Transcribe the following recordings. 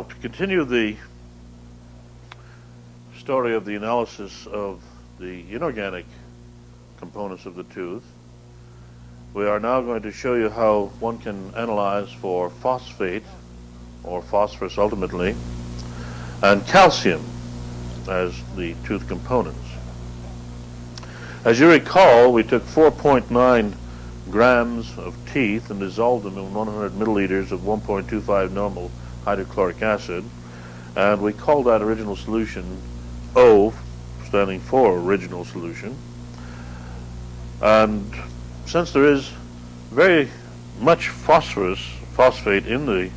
to continue the story of the analysis of the inorganic components of the tooth, we are now going to show you how one can analyze for phosphate, or phosphorus ultimately, and calcium as the tooth components. As you recall, we took 4.9 grams of teeth and dissolved them in 100 milliliters of 1.25 normal hydrochloric acid, and we called that original solution O, standing for original solution. And since there is very much phosphate in the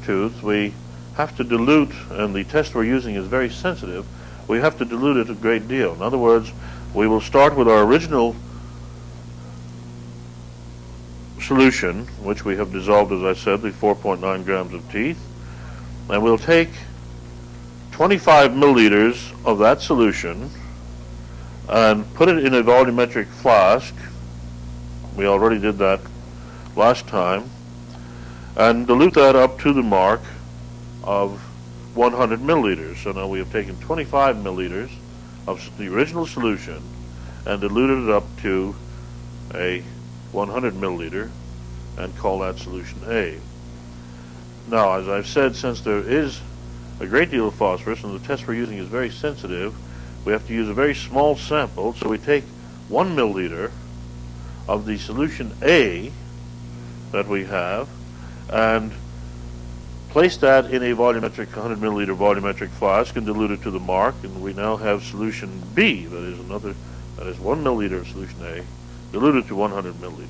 tooth, we have to dilute, and the test we're using is very sensitive, we have to dilute it a great deal. In other words, we will start with our original solution, which we have dissolved, as I said, the 4.9 grams of teeth, and we'll take 25 milliliters of that solution and put it in a volumetric flask. We already did that last time, and dilute that up to the mark of 100 milliliters. So now we have taken 25 milliliters of the original solution and diluted it up to a 100 milliliter and call that solution A. Now, as I've said, since there is a great deal of phosphorus and the test we're using is very sensitive, we have to use a very small sample. So we take 1 milliliter of the solution A that we have and place that in a volumetric 100 milliliter volumetric flask and dilute it to the mark, and we now have solution B, that is 1 milliliter of solution A diluted to 100 milliliters.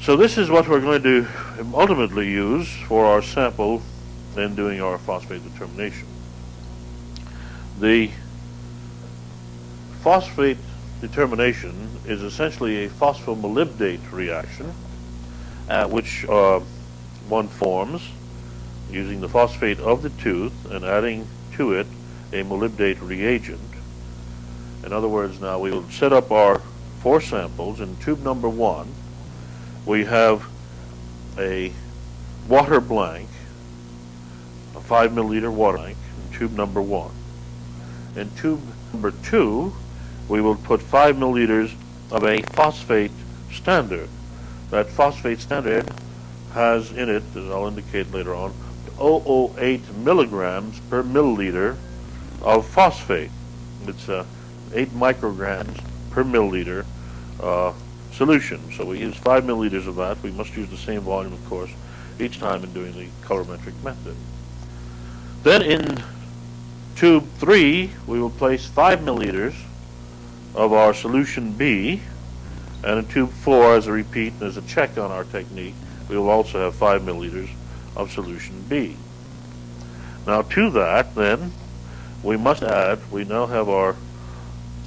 So this is what we're going to ultimately use for our sample in doing our phosphate determination. The phosphate determination is essentially a phosphomolybdate reaction, which one forms using the phosphate of the tooth and adding to it a molybdate reagent. In other words, now we will set up our 4 samples. In tube number 1, we have a water blank, a 5 milliliter water blank in tube number 1. In tube number 2, we will put 5 milliliters of a phosphate standard. That phosphate standard has in it, as I'll indicate later on, 0.008 milligrams per milliliter of phosphate. It's 8 micrograms per milliliter solution. So we use 5 milliliters of that. We must use the same volume, of course, each time in doing the colorimetric method. Then in tube 3, we will place 5 milliliters of our solution B, and in tube 4, as a repeat and as a check on our technique, we will also have 5 milliliters of solution B. Now to that, then, we must add, we now have our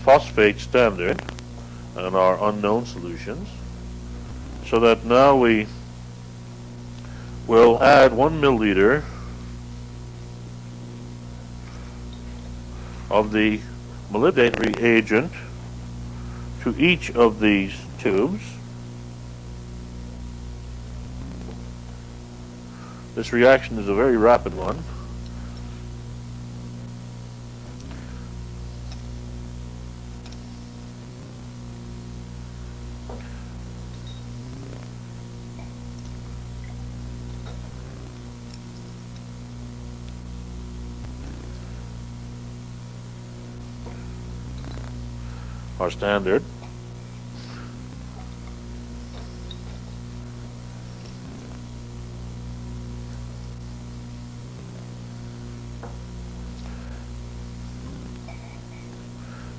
phosphate standard and our unknown solutions, so that now we will add 1 milliliter of the molybdate reagent to each of these tubes. This reaction is a very rapid one. Our standard.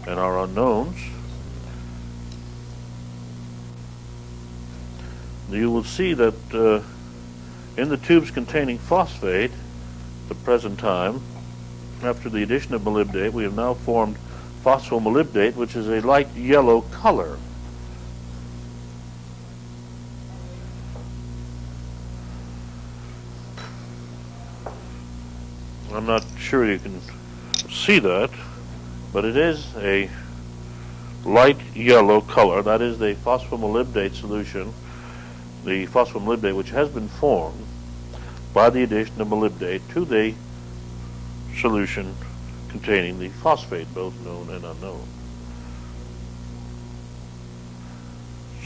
And our unknowns. You will see that in the tubes containing phosphate, at the present time, after the addition of molybdate, we have now formed phosphomolybdate, which is a light yellow color. I'm not sure you can see that, but it is a light yellow color. That is the phosphomolybdate solution, the phosphomolybdate which has been formed. by the addition of molybdate to the solution containing the phosphate, both known and unknown.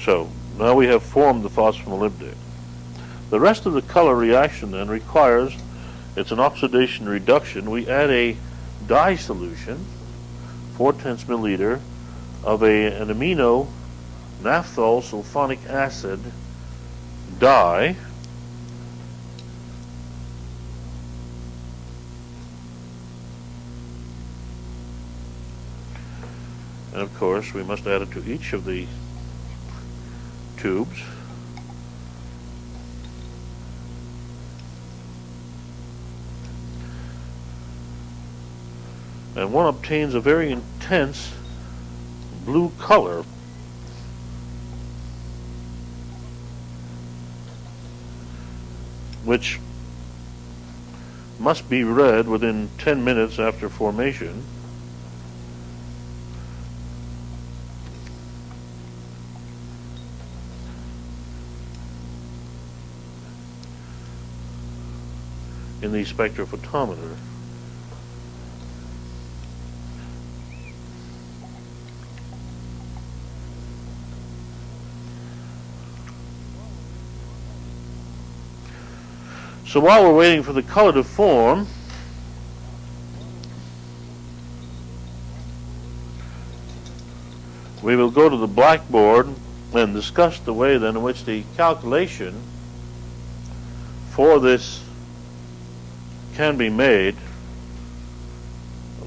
So now we have formed the phosphomolybdate. The rest of the color reaction then requires, it's an oxidation reduction. We add a dye solution, 4/10 milliliter, of an amino naphthol sulfonic acid dye, and of course we must add it to each of the tubes. And one obtains a very intense blue color. Which must be read within 10 minutes after formation. In the spectrophotometer. So while we're waiting for the color to form, we will go to the blackboard and discuss the way then in which the calculation for this can be made,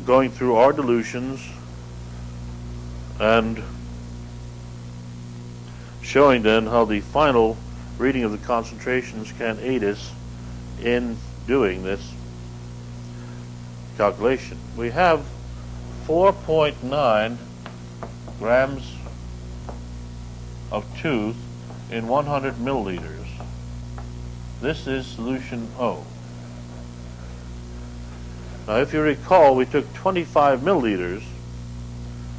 going through our dilutions and showing then how the final reading of the concentrations can aid us in doing this calculation. We have 4.9 grams of tooth in 100 milliliters. This is solution O. Now if you recall, we took 25 milliliters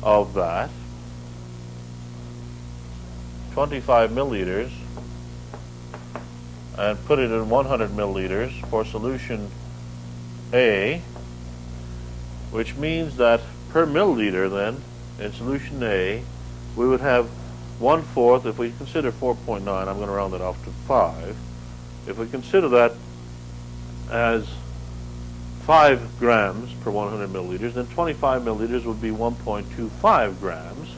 of that, 25 milliliters, and put it in 100 milliliters for solution A, which means that per milliliter then, in solution A, we would have 1/4, if we consider 4.9, I'm going to round it off to 5. If we consider that as 5 grams per 100 milliliters, then 25 milliliters would be 1.25 grams.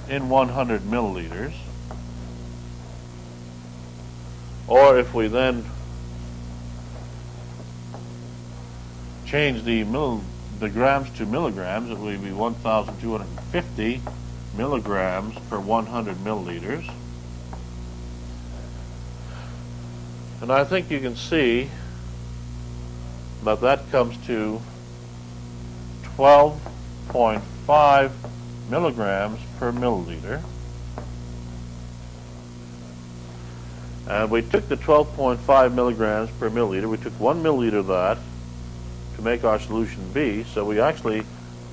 In 100 milliliters. Or if we then change the grams to milligrams, it would be 1,250 milligrams per 100 milliliters. And I think you can see that that comes to 12.5 milligrams per milliliter. And we took the 12.5 milligrams per milliliter, we took 1 milliliter of that to make our solution B, so we actually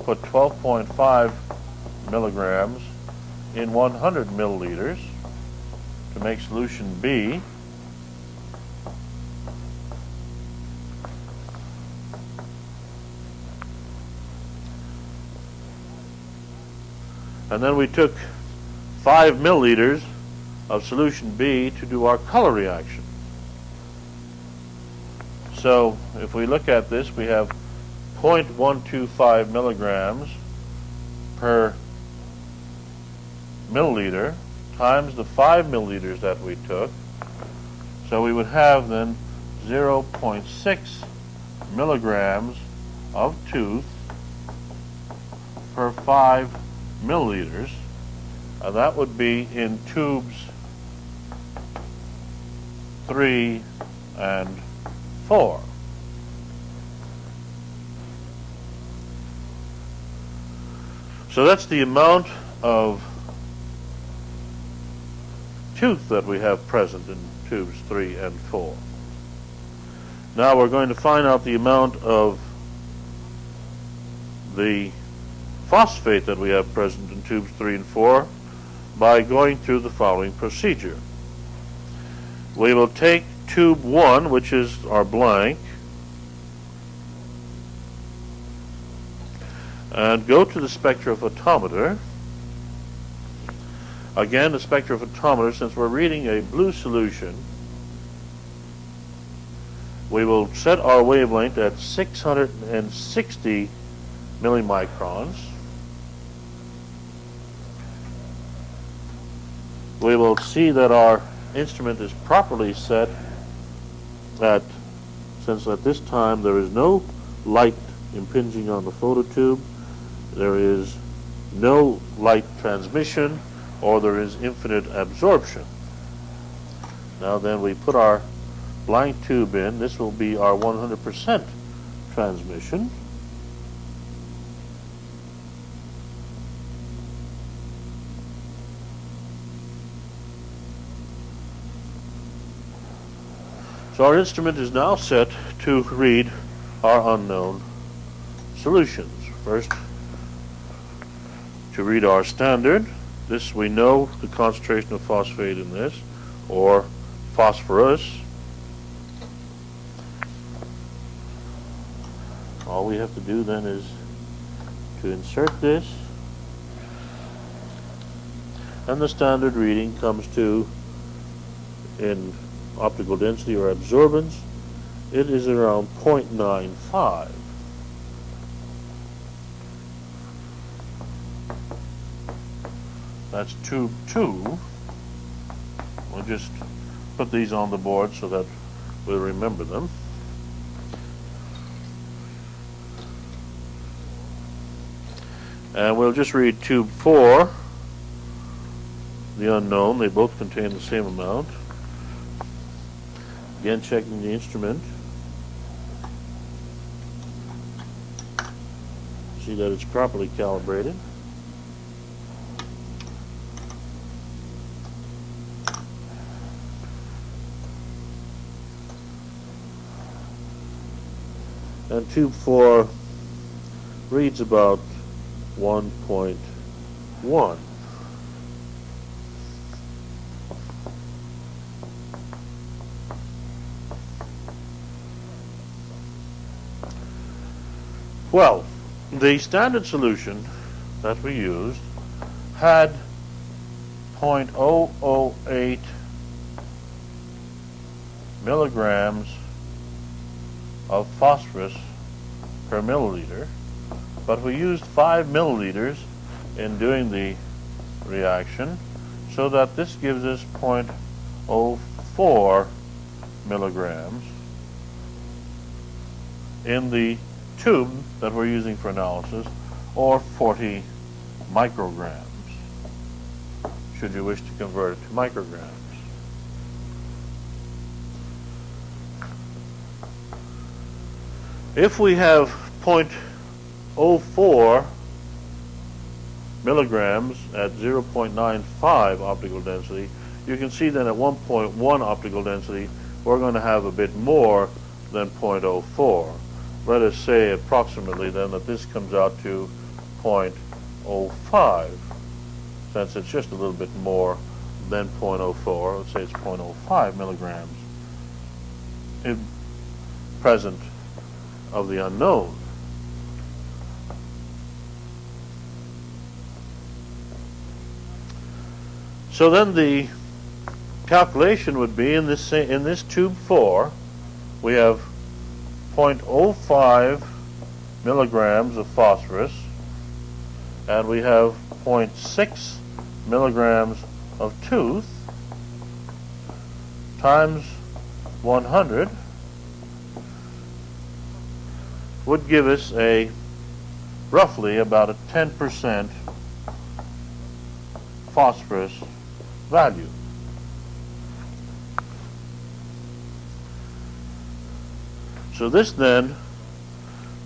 put 12.5 milligrams in 100 milliliters to make solution B. And then we took 5 milliliters of solution B to do our color reaction. So if we look at this, we have 0.125 milligrams per milliliter times the 5 milliliters that we took. So we would have then 0.6 milligrams of tooth per 5 milliliters, and that would be in tubes 3 and 4. So that's the amount of tooth that we have present in tubes 3 and 4. Now we're going to find out the amount of the phosphate that we have present in tubes 3 and 4 by going through the following procedure. We will take tube 1, which is our blank, and go to the spectrophotometer. Again, the spectrophotometer, since we're reading a blue solution, we will set our wavelength at 660 millimicrons. We will see that our instrument is properly set at, since at this time there is no light impinging on the phototube, there is no light transmission, or there is infinite absorption. Now then, we put our blank tube in. This will be our 100% transmission. So our instrument is now set to read our unknown solutions. First, to read our standard. This, we know the concentration of phosphate in this, or phosphorus. All we have to do then is to insert this, and the standard reading comes to, in optical density or absorbance, it is around 0.95. That's tube 2. We'll just put these on the board so that we'll remember them. And we'll just read tube 4, the unknown. They both contain the same amount. Again, checking the instrument. See that it's properly calibrated. And tube 4 reads about 1.1. Well, the standard solution that we used had 0.008 milligrams of phosphorus per milliliter, but we used 5 milliliters in doing the reaction, so that this gives us 0.04 milligrams in the tube that we're using for analysis, or 40 micrograms, should you wish to convert it to micrograms. If we have 0.04 milligrams at 0.95 optical density, you can see then at 1.1 optical density, we're going to have a bit more than 0.04. Let us say approximately then that this comes out to 0.05, since it's just a little bit more than 0.04. Let's say it's 0.05 milligrams in present of the unknown. So then the calculation would be in this tube 4, we have 0.05 milligrams of phosphorus, and we have 0.6 milligrams of tooth times 100 would give us a roughly about a 10% phosphorus value. So this then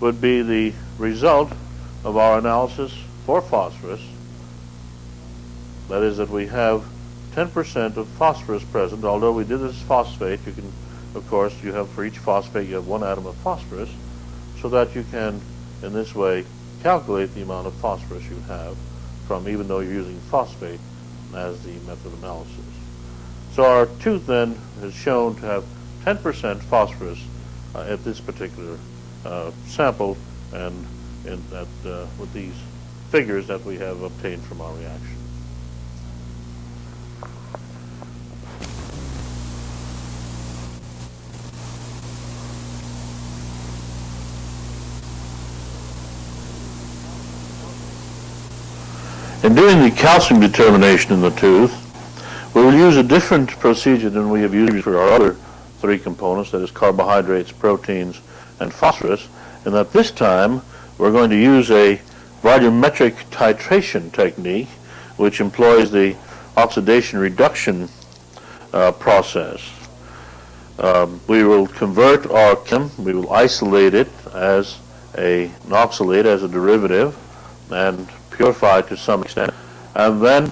would be the result of our analysis for phosphorus. That is, that we have 10% of phosphorus present. Although we did this phosphate, you can, of course, you have for each phosphate you have 1 atom of phosphorus, so that you can, in this way, calculate the amount of phosphorus you have from, even though you're using phosphate, as the method of analysis. So our tooth then is shown to have 10% phosphorus at this particular sample, and with these figures that we have obtained from our reaction. In doing the calcium determination in the tooth, we will use a different procedure than we have used for our other three components, that is carbohydrates, proteins, and phosphorus, and that this time we're going to use a volumetric titration technique which employs the oxidation reduction process. We will convert our we will isolate it as an oxalate, as a derivative, and purify it to some extent, and then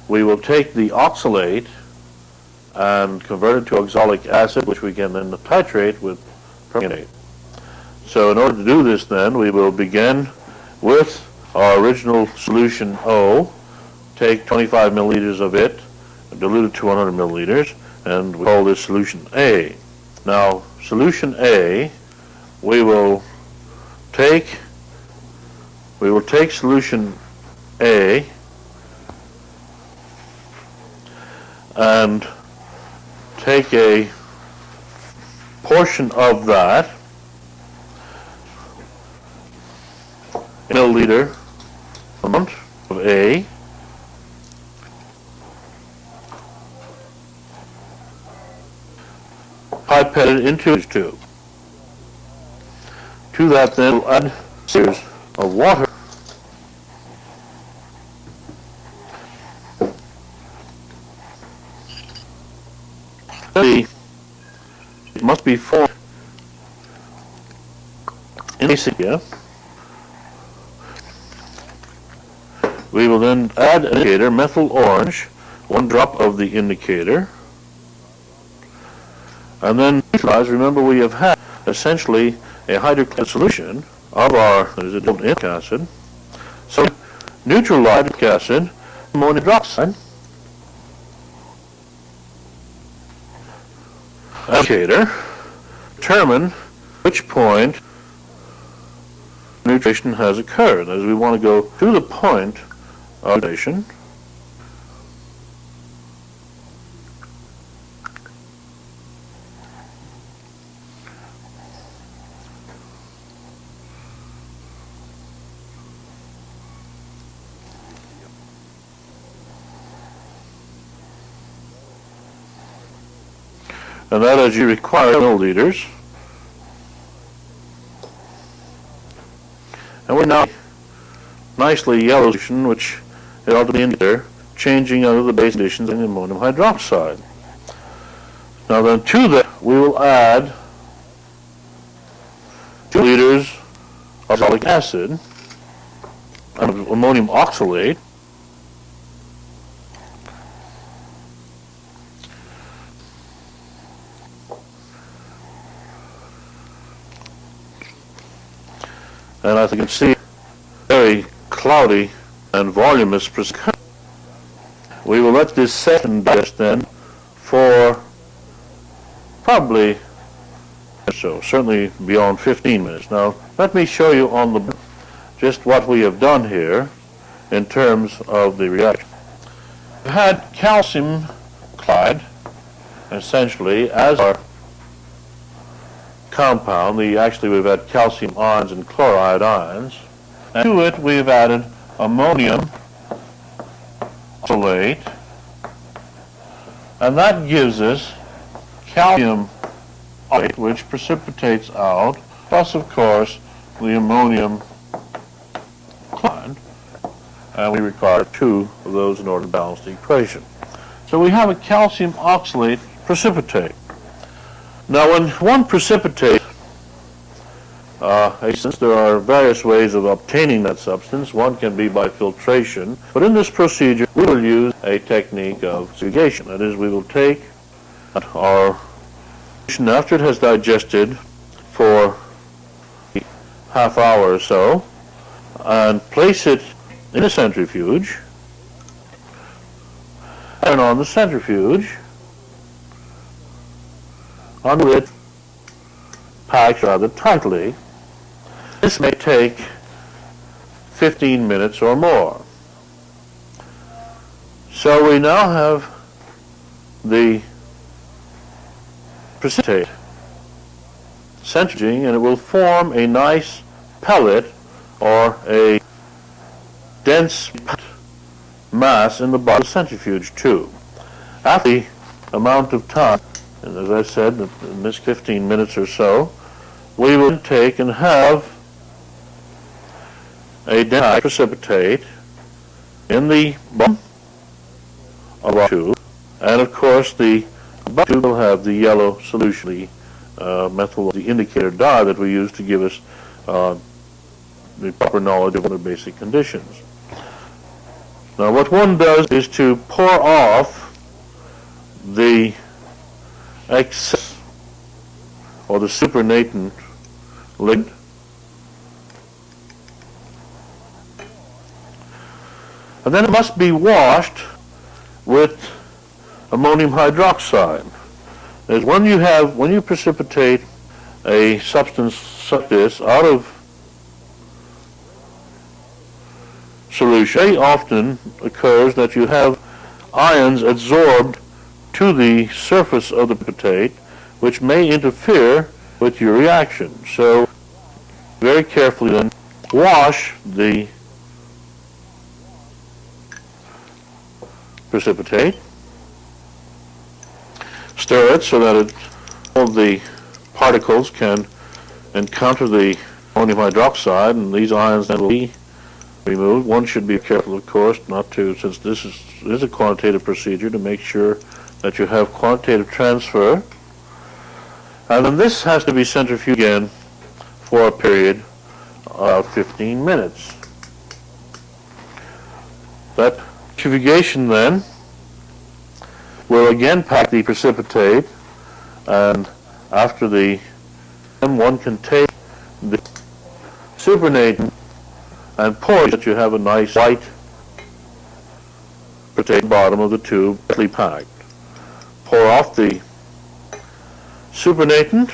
we will take the oxalate and convert it to oxalic acid, which we can then titrate with permanganate. So in order to do this then, we will begin with our original solution O, take 25 milliliters of it, dilute it to 100 milliliters, and we call this solution A. Now, solution A, we will take solution A and take a portion of that, milliliter amount of A, pipette it into this tube. To that then we'll add series of water. It must be formed in a here. We will then add an indicator, methyl orange, 1 drop of the indicator, and then neutralize. Remember, we have had essentially a hydrochloric solution of our inic acid. So neutralize hydrochloric acid, ammonium hydroxide, indicator, determine which point neutration has occurred, as we want to go to the point of neutration. And that, as you require, milliliters. And we're now nicely yellow solution, which it ought to be in there, changing under the base conditions in ammonium hydroxide. Now then, to that we will add 2 liters of oxalic acid, ammonium oxalate, and as you can see, very cloudy and voluminous precipitation. We will let this set and digest then for probably, so certainly beyond 15 minutes. Now let me show you on the just what we have done here in terms of the reaction. We had calcium chloride essentially as our compound. Actually we've had calcium ions and chloride ions, and to it we've added ammonium oxalate, and that gives us calcium oxalate, which precipitates out, plus of course the ammonium chloride, and we require 2 of those in order to balance the equation. So we have a calcium oxalate precipitate. Now when one precipitates a substance, there are various ways of obtaining that substance. One can be by filtration, but in this procedure we will use a technique of segregation. That is, we will take our solution after it has digested for a half hour or so and place it in a centrifuge turn on the centrifuge until it packs rather tightly. This may take 15 minutes or more. So we now have the precipitate centrifuging, and it will form a nice pellet or a dense mass in the bottom of the centrifuge tube. After the amount of time, and as I said, in this 15 minutes or so, we will take and have a dense precipitate in the bottom of our tube, and of course the bottom tube will have the yellow solution, the methyl, the indicator dye that we use to give us the proper knowledge of the basic conditions. Now what one does is to pour off the excess or the supernatant liquid, and then it must be washed with ammonium hydroxide. As when you precipitate a substance such this out of solution, very often occurs that you have ions adsorbed to the surface of the precipitate, which may interfere with your reaction. So very carefully then wash the precipitate, stir it so that all the particles can encounter the ammonium hydroxide, and these ions then will be removed. One should be careful, of course, not to, since this is a quantitative procedure, to make sure that you have quantitative transfer. And then this has to be centrifuged again for a period of 15 minutes. That centrifugation then will again pack the precipitate, and after one can take the supernatant and pour it, that you have a nice white precipitate bottom of the tube, tightly packed. Pour off the supernatant,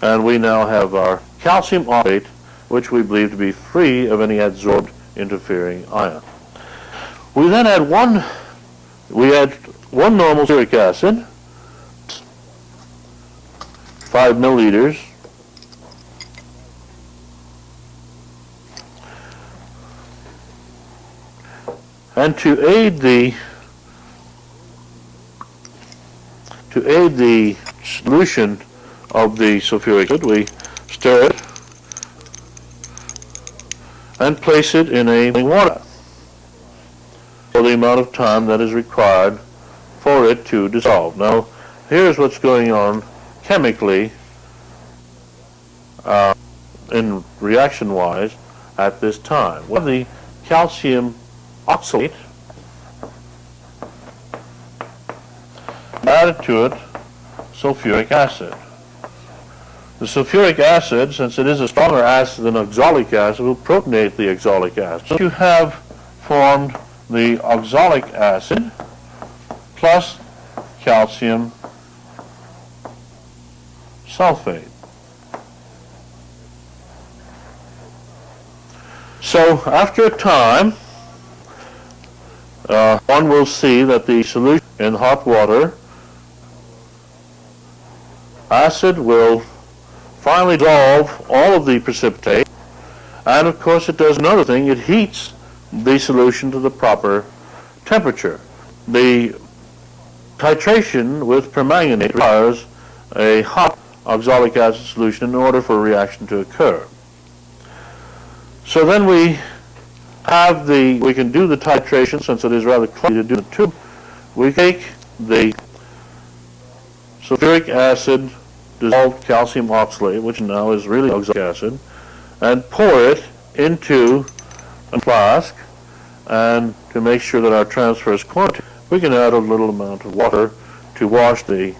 and we now have our calcium oxalate, which we believe to be free of any adsorbed interfering ion. We then add one normal sulfuric acid, 5 milliliters, and to aid the solution of the sulfuric acid, we stir it and place it in a water for the amount of time that is required for it to dissolve. Now, here's what's going on chemically in reaction-wise at this time. We have the calcium oxalate, added to it sulfuric acid. The sulfuric acid, since it is a stronger acid than oxalic acid, will protonate the oxalic acid. So you have formed the oxalic acid plus calcium sulfate. So after a time, one will see that the solution in hot water, acid will finally dissolve all of the precipitate, and of course it does another thing, it heats the solution to the proper temperature. The titration with permanganate requires a hot oxalic acid solution in order for a reaction to occur. So then we can do the titration, since it is rather clumsy to do in the tube. We take the sulfuric acid dissolved calcium oxalate, which now is really oxalic acid, and pour it into a flask, and to make sure that our transfer is quantitative, we can add a little amount of water to wash the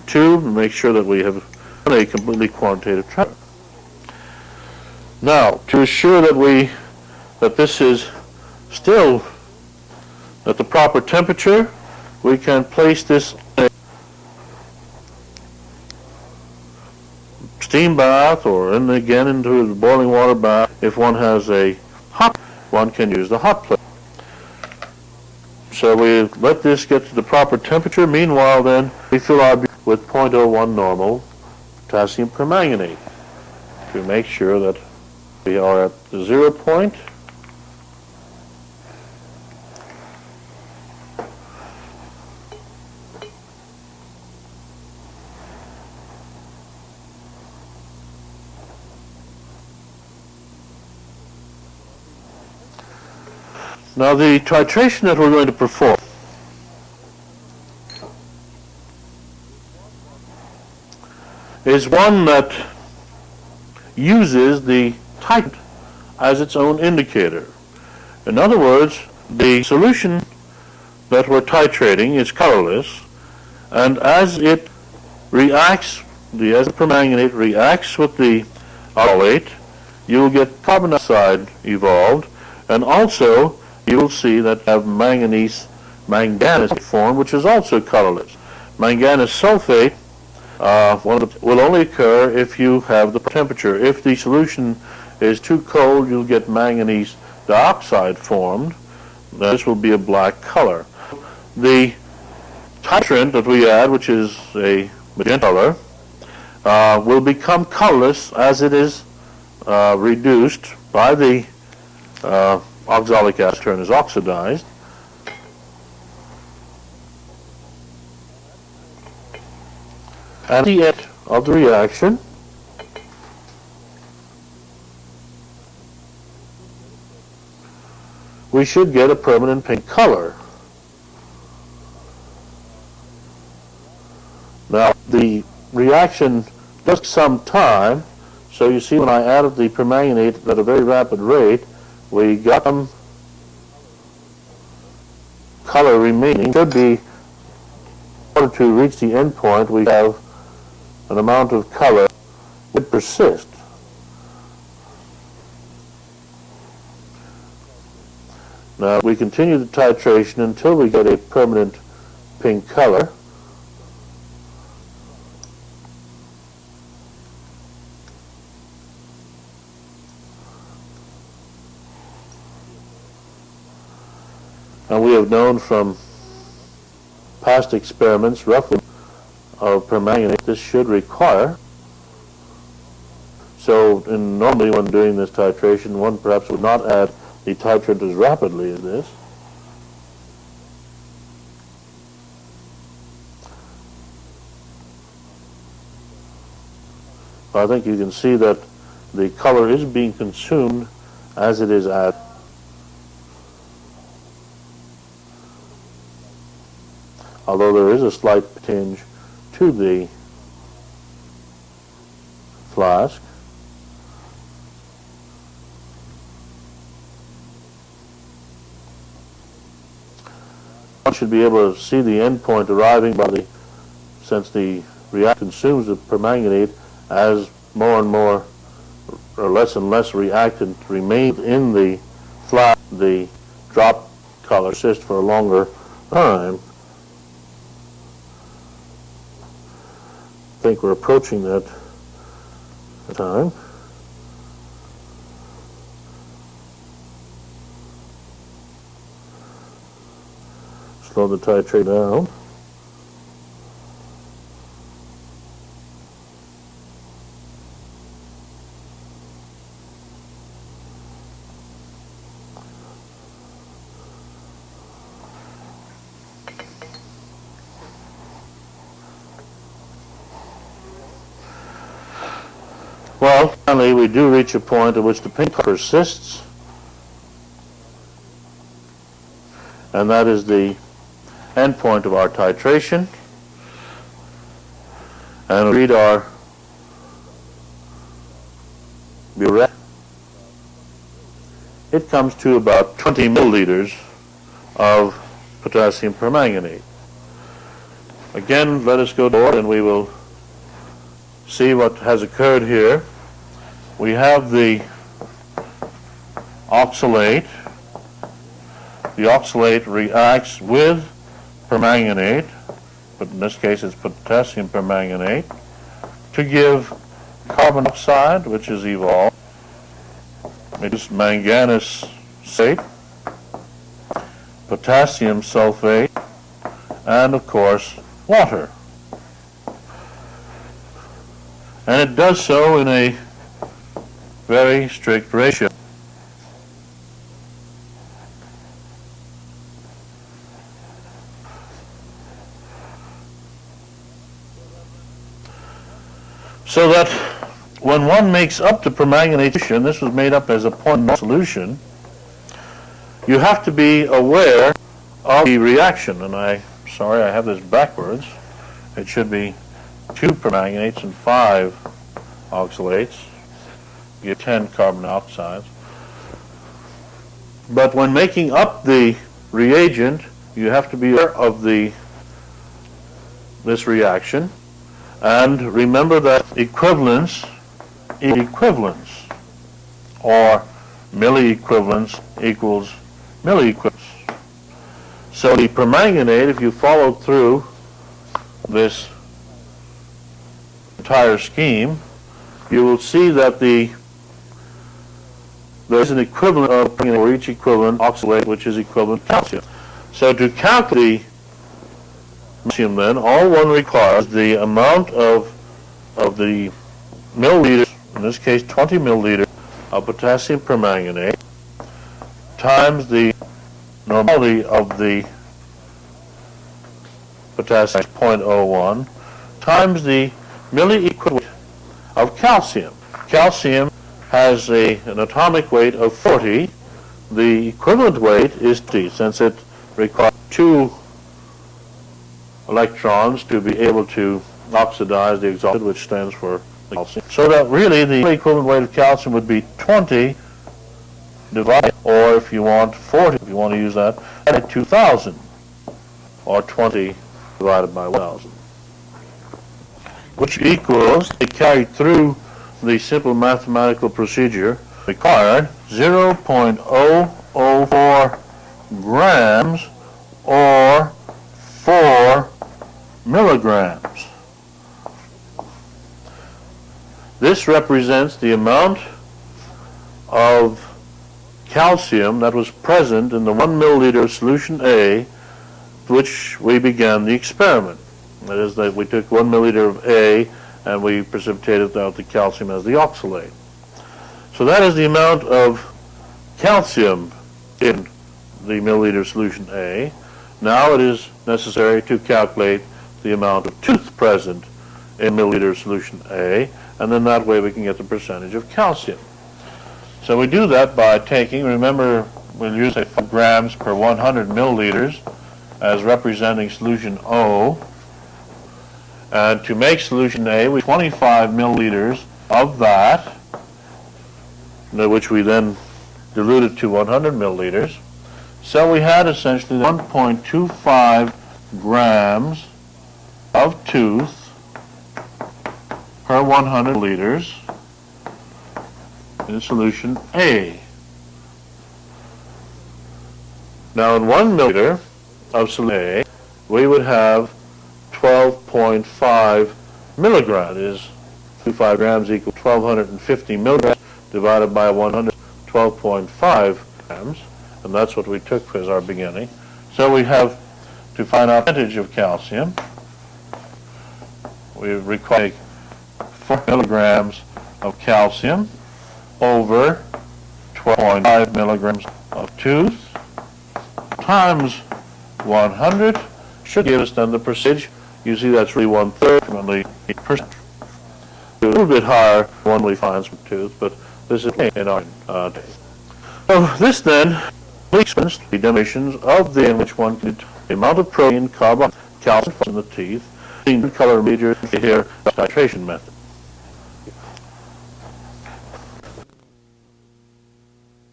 tube and make sure that we have a completely quantitative transfer. Now, to assure that this is still At the proper temperature, we can place this in a steam bath or again into the boiling water bath. If one has a hot, one can use the hot plate. So we let this get to the proper temperature. Meanwhile, then, we fill our beer with 0.01 normal potassium permanganate to make sure that we are at the 0 point. Now the titration that we're going to perform is one that uses the titrant as its own indicator. In other words, the solution that we're titrating is colorless, and as it reacts, as the permanganate reacts with the oxalate, you'll get carbon dioxide evolved, and also you will see that you have manganese formed, which is also colorless. Manganese sulfate will only occur if you have the temperature. If the solution is too cold, you'll get manganese dioxide formed. This will be a black color. The titrant that we add, which is a magenta color, will become colorless as it is reduced by the oxalic acid turn is oxidized. At the end of the reaction, we should get a permanent pink color. Now, the reaction took some time, so you see when I added the permanganate at a very rapid rate, we got some color remaining. Should be, in order to reach the end point, we have an amount of color that persist. Now we continue the titration until we get a permanent pink color. And we have known from past experiments, roughly, of permanganate, this should require. So normally when doing this titration, one perhaps would not add the titrant as rapidly as this. I think you can see that the color is being consumed as it is added. Although there is a slight tinge to the flask. One should be able to see the end point arriving since the reactant consumes the permanganate as more and more or less and less reactant remains in the flask, the drop color persists for a longer time. I think we're approaching that time. Slow the titrate down. Well, finally we do reach a point at which the pink persists, and that is the end point of our titration. And we read our burette. It comes to about 20 milliliters of potassium permanganate. Again, let us go forward and we will see what has occurred here. We have the oxalate the oxalate reacts with permanganate, but in this case it's potassium permanganate, to give carbon dioxide, which is evolved. It is manganese sulfate, potassium sulfate, and of course water. And it does so in a very strict ratio. So that when one makes up the permanganate solution, this was made up as a point solution, you have to be aware of the reaction. And I have this backwards. It should be 2 permanganates and 5 oxalates. You get 10 carbon dioxides. But when making up the reagent, you have to be aware of this reaction. And remember that equivalence or milliequivalence equals milliequivalence. So the permanganate, if you follow through this entire scheme, you will see that there is an equivalent of permanganate for each equivalent oxalate, which is equivalent to calcium. So to calculate calcium, then, all one requires the amount of the milliliters, in this case 20 milliliters, of potassium permanganate, times the normality of the potassium 0.01, times the milliequivalent of calcium. Calcium has an atomic weight of 40. The equivalent weight is 20, since it requires 2 electrons to be able to oxidize the exalted, which stands for calcium. So that really the equivalent weight of calcium would be 20 divided, or if you want 40, if you want to use that, at 2,000, or 20 divided by 1,000, which equals, they carried through the simple mathematical procedure, required 0.004 grams or 4 milligrams. This represents the amount of calcium that was present in the 1 milliliter of solution A, which we began the experiment. That is, that we took 1 milliliter of A and we precipitated out the calcium as the oxalate. So that is the amount of calcium in the milliliter solution A. Now it is necessary to calculate the amount of tooth present in milliliter solution A, and then that way we can get the percentage of calcium. So we do that by taking, remember, we'll use 5 grams per 100 milliliters as representing solution O. And to make solution A, we 25 milliliters of that, which we then diluted to 100 milliliters. So we had essentially 1.25 grams of tooth per 100 liters in solution A. Now in 1 milliliter of solution A, we would have 12.5 milligrams. That is, 25 grams equals 1,250 milligrams divided by 100, 12.5 grams, and that's what we took as our beginning. So we have, to find out the percentage of calcium, we require 4 milligrams of calcium over 12.5 milligrams of tooth times 100 should give us then the percentage. You see that's really 1/3, approximately 8%. A little bit higher one we find from tooth, but this is in our day. So this then explains the definitions of the in which one can the amount of protein, carbon, calcium in the teeth, the color major here, titration method.